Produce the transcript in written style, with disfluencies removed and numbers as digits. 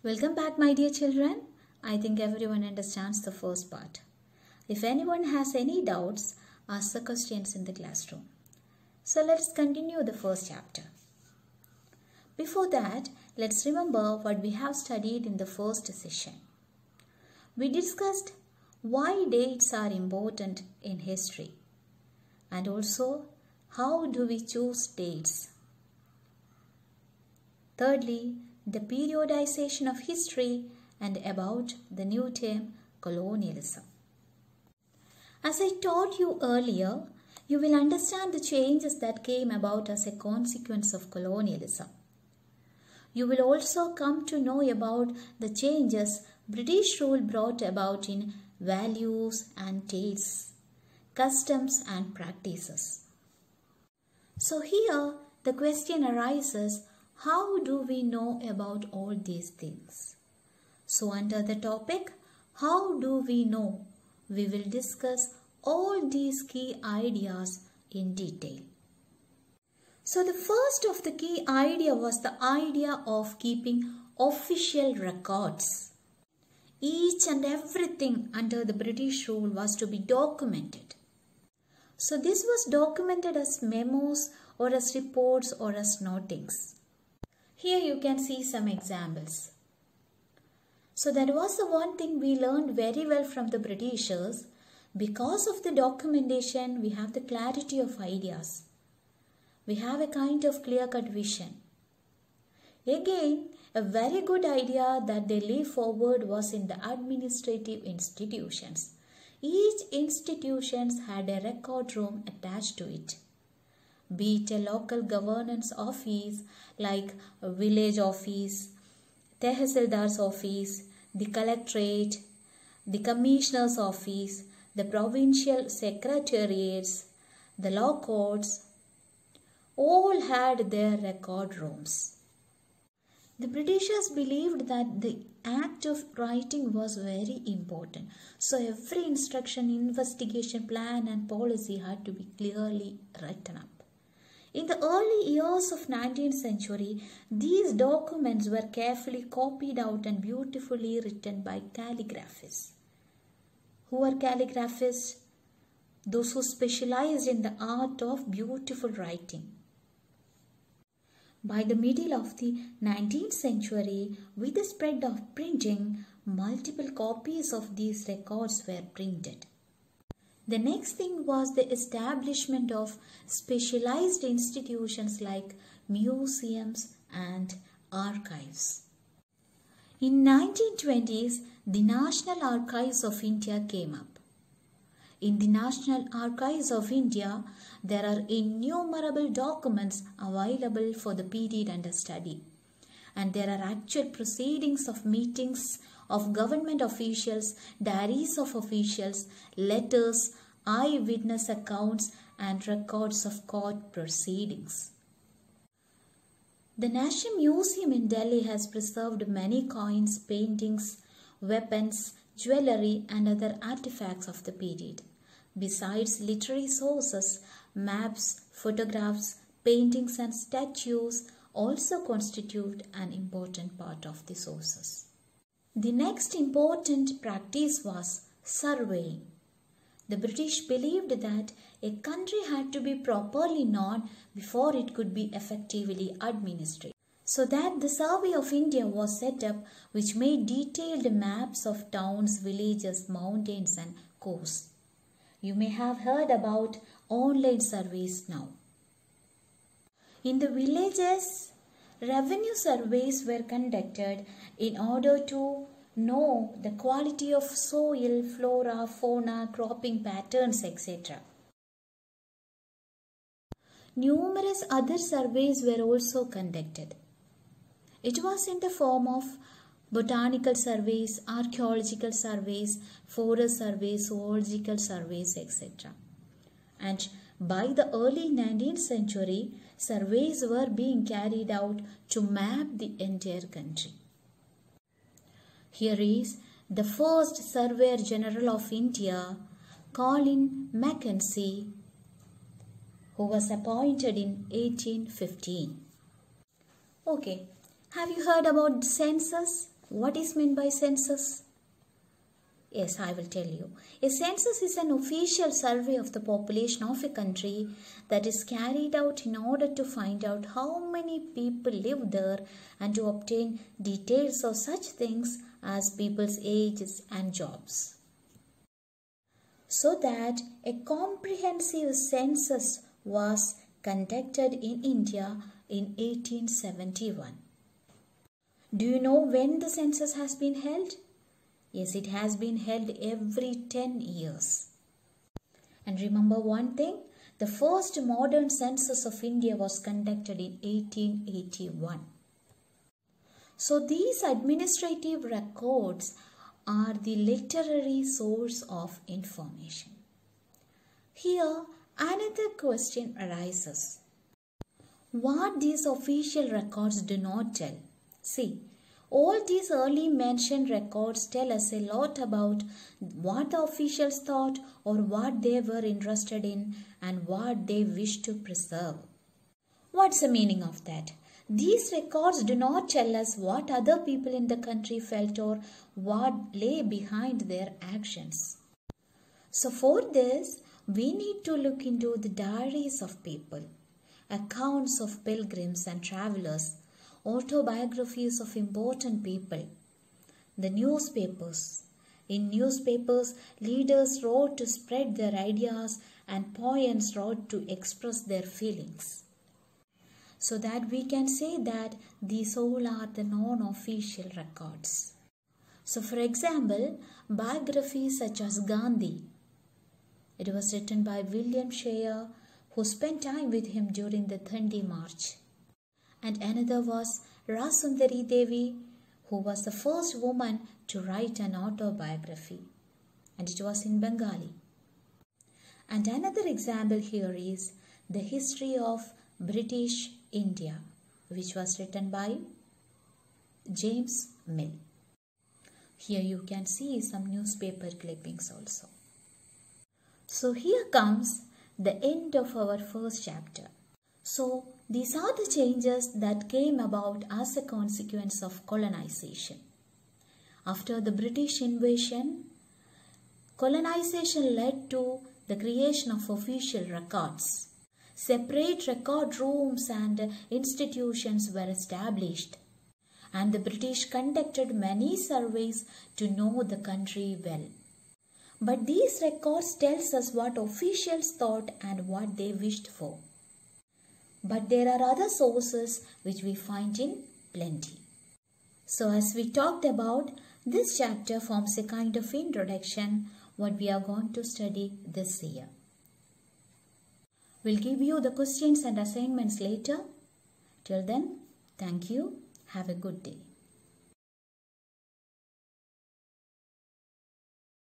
Welcome back, my dear children. I think everyone understands the first part. If anyone has any doubts, ask the questions in the classroom. So let's continue the first chapter. Before that, let's remember what we have studied in the first session. We discussed why dates are important in history and also how do we choose dates. Thirdly, the periodization of history and about the new term colonialism. As I taught you earlier, you will understand the changes that came about as a consequence of colonialism. You will also come to know about the changes British rule brought about in values and tastes, customs and practices. So here the question arises, how do we know about all these things? So under the topic, how do we know? We will discuss all these key ideas in detail. So the first of the key idea was the idea of keeping official records. Each and everything under the British rule was to be documented. So this was documented as memos or as reports or as notings. Here you can see some examples. So that was the one thing we learned very well from the Britishers. Because of the documentation, we have the clarity of ideas. We have a kind of clear-cut vision. Again, a very good idea that they leave forward was in the administrative institutions. Each institution had a record room attached to it. Be it a local governance office like a village office, Tehsildar's office, the collectorate, the commissioner's office, the provincial secretariats, the law courts, all had their record rooms. The Britishers believed that the act of writing was very important. So every instruction, investigation plan and policy had to be clearly written up. In the early years of 19th century, these documents were carefully copied out and beautifully written by calligraphists. Who were calligraphists? Those who specialized in the art of beautiful writing. By the middle of the 19th century, with the spread of printing, multiple copies of these records were printed. The next thing was the establishment of specialized institutions like museums and archives. In 1920s, the National Archives of India came up. In the National Archives of India, there are innumerable documents available for the period under study. And there are actual proceedings of meetings of government officials, diaries of officials, letters, eyewitness accounts and records of court proceedings. The National Museum in Delhi has preserved many coins, paintings, weapons, jewellery and other artifacts of the period. Besides literary sources, maps, photographs, paintings and statues also constitute an important part of the sources. The next important practice was surveying. The British believed that a country had to be properly known before it could be effectively administered. So that the Survey of India was set up, which made detailed maps of towns, villages, mountains and coasts. You may have heard about online surveys now. In the villages, revenue surveys were conducted in order to know the quality of soil, flora, fauna, cropping patterns, etc. Numerous other surveys were also conducted. It was in the form of botanical surveys, archaeological surveys, forest surveys, zoological surveys, etc. And by the early 19th century, surveys were being carried out to map the entire country. Here is the first Surveyor General of India, Colin Mackenzie, who was appointed in 1815. Okay, have you heard about census? What is meant by census? Yes, I will tell you. A census is an official survey of the population of a country that is carried out in order to find out how many people live there and to obtain details of such things as people's ages and jobs. So that a comprehensive census was conducted in India in 1871. Do you know when the census has been held? Yes, it has been held every 10 years. And remember one thing, the first modern census of India was conducted in 1881. So these administrative records are the literary source of information. Here, another question arises. What these official records do not tell? See, all these early mentioned records tell us a lot about what the officials thought or what they were interested in and what they wished to preserve. What's the meaning of that? These records do not tell us what other people in the country felt or what lay behind their actions. So for this, we need to look into the diaries of people, accounts of pilgrims and travelers, autobiographies of important people, the newspapers. In newspapers, leaders wrote to spread their ideas and poets wrote to express their feelings. So that we can say that these all are the non-official records. So for example, biographies such as Gandhi. It was written by William Shea, who spent time with him during the Dandi March. And another was Rasundari Devi, who was the first woman to write an autobiography, and it was in Bengali. And another example here is the history of British India, which was written by James Mill. Here you can see some newspaper clippings also. So here comes the end of our first chapter. So these are the changes that came about as a consequence of colonization. After the British invasion, colonization led to the creation of official records. Separate record rooms and institutions were established, and the British conducted many surveys to know the country well. But these records tells us what officials thought and what they wished for. But there are other sources which we find in plenty. So as we talked about, this chapter forms a kind of introduction what we are going to study this year. We'll give you the questions and assignments later. Till then, thank you. Have a good day.